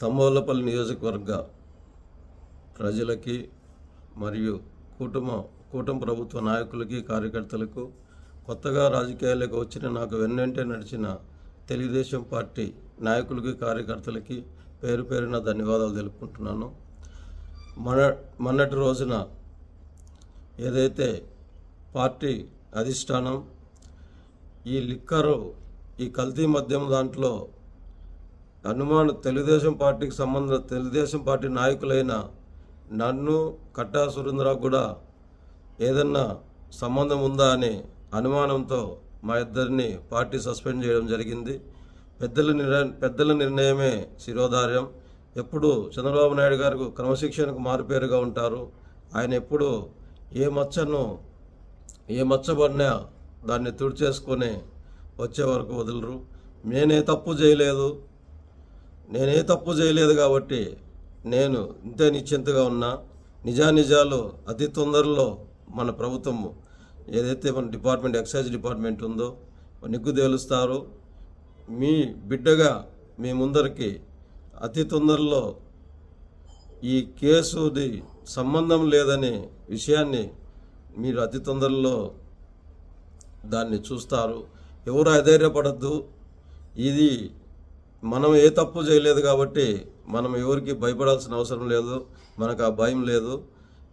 తంబోలపల్లి నియోజకవర్గ ప్రజలకి మరియు కూటమి ప్రభుత్వ నాయకులకి కార్యకర్తలకు కొత్తగా రాజకీయాలకు వచ్చిన నాకు వెన్నంటే నడిచిన తెలుగుదేశం పార్టీ నాయకులకి కార్యకర్తలకి పేరు పేరున ధన్యవాదాలు తెలుపుకుంటున్నాను. మొన్నటి రోజున ఏదైతే పార్టీ అధిష్టానం ఈ లిక్కరు ఈ కల్తీ మద్యం దాంట్లో తెలుగుదేశం పార్టీ నాయకులైన నన్ను కట్టా సురేంద్రరావు కూడా ఏదన్నా సంబంధం ఉందా అనే అనుమానంతో మా ఇద్దరిని పార్టీ సస్పెండ్ చేయడం జరిగింది. పెద్దల నిర్ణయమే శిరోధార్యం. ఎప్పుడు చంద్రబాబు నాయుడు గారు క్రమశిక్షణకు మారుపేరుగా ఉంటారు. ఆయన ఎప్పుడు ఏ మచ్చబడినా దాన్ని తుడిచేసుకొని వచ్చే వరకు వదలరు. నేనే తప్పు చేయలేదు కాబట్టి నేను ఇంతే నిశ్చింతగా ఉన్నా. నిజాలు అతి తొందరలో మన ప్రభుత్వం ఏదైతే మన డిపార్ట్మెంట్ ఎక్సైజ్ డిపార్ట్మెంట్ ఉందో నిగ్గు తేలుస్తారు. మీ బిడ్డగా మీ ముందరికి అతి తొందరలో ఈ కేసుది సంబంధం లేదనే విషయాన్ని మీరు అతి తొందరలో దాన్ని చూస్తారు. ఎవరు అధైర్యపడద్దు. ఇది మనం ఏ తప్పు చేయలేదు కాబట్టి మనం ఎవరికి భయపడాల్సిన అవసరం లేదు. మనకు ఆ భయం లేదు.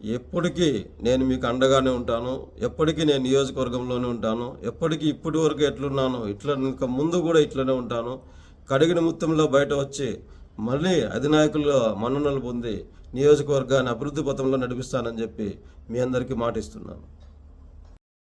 ఎప్పటికీ నేను మీకు అండగానే ఉంటాను. ఎప్పటికీ నేను నియోజకవర్గంలోనే ఉంటాను. ఎప్పటికీ ఇప్పటి వరకు ఎట్లున్నాను ఇంకా ముందు కూడా ఇట్లనే ఉంటాను. కడిగిన ముత్యంలో బయట వచ్చి మళ్ళీ అధినాయకుల మన్ననలు పొంది నియోజకవర్గాన్ని అభివృద్ధి పథంలో నడిపిస్తానని చెప్పి మీ అందరికీ మాటిస్తున్నాను.